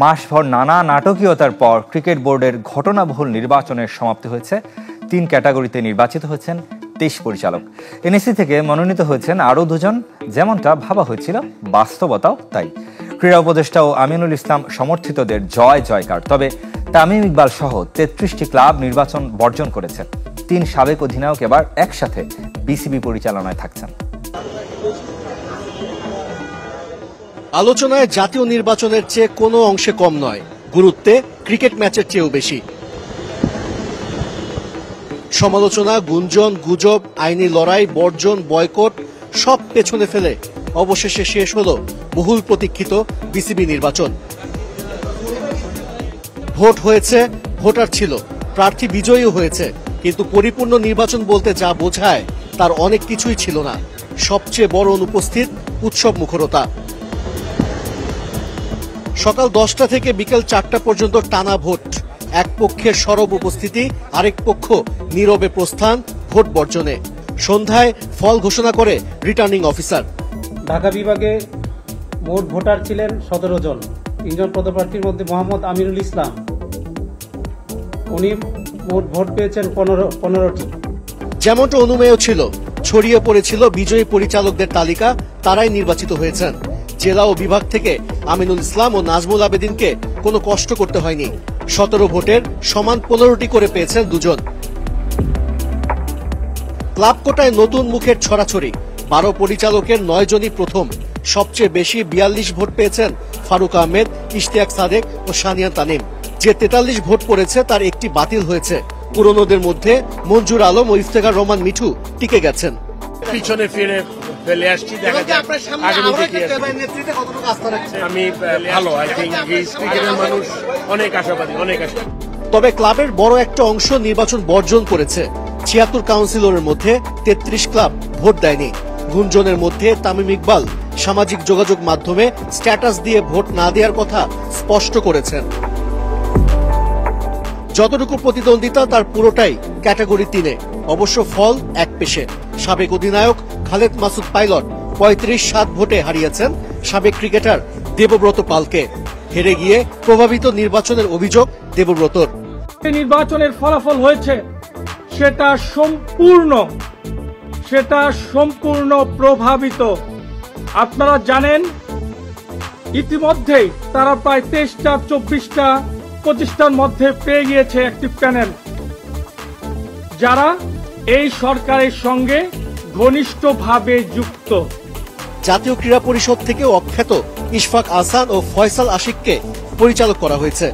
মাসভর নানা নাটকীয়তার পর ক্রিকেট বোর্ডের ঘটনাবহুল নির্বাচনের সমাপ্তি হয়েছে। 3 ক্যাটাগরিতে নির্বাচিত হয়েছেন 23 পরিচালক। এনএসসি থেকে মনোনীত হয়েছেন আরও 2 জন। যেমনটা ভাবা হয়েছিল বাস্তবতাও তাই। ক্রীড়া উপদেষ্টা ও আমিনুল ইসলাম সমর্থিতদের জয় জয়কার। তবে তামিম ইকবাল সহ 33টি ক্লাব নির্বাচন বর্জন করেছে। 3 সাবেক অধিনায়ক এবার একসাথে বিসিবি পরিচালনায় থাকছেন। আলোচনায় জাতীয় নির্বাচনের চেয়ে কোনো অংশে কম নয়, গুরুত্বে ক্রিকেট ম্যাচের চেয়েও বেশি। সমালোচনা, গুঞ্জন, গুজব, আইনি লড়াই, বর্জন, বয়কট সব পেছনে ফেলে অবশেষে শেষ হলো বহুল প্রতীক্ষিত বিসিবি নির্বাচন। ভোট হয়েছে, ভোটার ছিল, প্রার্থী বিজয়ীও হয়েছে, কিন্তু পরিপূর্ণ নির্বাচন বলতে যা বোঝায় তার অনেক কিছুই ছিল না। সবচেয়ে বড় অনুপস্থিত উৎসব মুখরতা। সকাল 10টা থেকে বিকেল 4টা পর্যন্ত টানা ভোট। এক পক্ষের সরব উপস্থিতি, আরেক পক্ষ নীরবে প্রস্থান ভোট বর্জনে। সন্ধ্যায় ফল ঘোষণা করে রিটার্নিং অফিসার। ঢাকা বিভাগে মোট ভোটার ছিলেন 17 জন। 3 জন পদপ্রার্থীর মধ্যে মোহাম্মদ আমিনুল ইসলাম, উনি মোট ভোট পেয়েছেন 15টি। যেমনটা অনুমেয় ছিল, ছড়িয়ে পড়েছিল বিজয়ী পরিচালকদের তালিকা, তারাই নির্বাচিত হয়েছেন। জেলা ও বিভাগ থেকে আমিনুল ইসলাম ও নাজমুল আবেদিনকে কোনো কষ্ট করতে হয়নি। 17 ভোটের সমান 15টি করে পেয়েছেন 2 জন। ক্লাব কোটায় নতুন মুখের ছড়াছড়ি। 12 পরিচালকের 9 জনই প্রথম। সবচেয়ে বেশি 42 ভোট পেয়েছেন ফারুক আহমেদ, ইশতিয়াক সাদেক ও সানিয়া তানিম। যে 43 ভোট পড়েছে তার একটি বাতিল হয়েছে। পুরনোদের মধ্যে মঞ্জুর আলম ও ইফতেখার রহমান মিঠু টিকে গেছেন। পিছনে ফিরে ফেলে আসছি, দেখা যাক আগামী দেখি। আমি ভালো, আই থিংক ক্রিকেটের মানুষ অনেক আশাবাদী, অনেক আশাবাদী। তবে ক্লাবের বড় একটা অংশ নির্বাচন বর্জন করেছে। 76 কাউন্সিলরের মধ্যে 33 ক্লাব ভোট দেয়নি। গুঞ্জনের মধ্যে তামিম ইকবাল সামাজিক যোগাযোগ মাধ্যমে স্ট্যাটাস দিয়ে ভোট না দেওয়ার কথা স্পষ্ট করেছেন। যতটুকু প্রতিদ্বন্দ্বিতা তার পুরোটাই ক্যাটাগরি 3-এ। অবশ্য ফল এক পেশে। সাবেক অধিনায়ক খালেদ মাসুদ পাইলট 35-7 ভোটে হারিয়েছেন সাবেক ক্রিকেটার দেবব্রত পালকে। হেরে গিয়ে প্রভাবিত নির্বাচনের অভিযোগ দেবব্রতর। নির্বাচনের ফলাফল হয়েছে সেটা সম্পূর্ণ প্রভাবিত। আপনারা জানেন ইতিমধ্যেই তারা প্রায় 23টা 24টা 25টার মধ্যে পেয়ে গিয়েছে অ্যাক্টিভ প্যানেল, যারা এই সরকারের সঙ্গে ঘনিষ্ঠভাবে যুক্ত। জাতীয় ক্রীড়া পরিষদ থেকে অখ্যাত ইশফাক আহসান ও ফয়সাল আশিককে পরিচালক করা হয়েছে।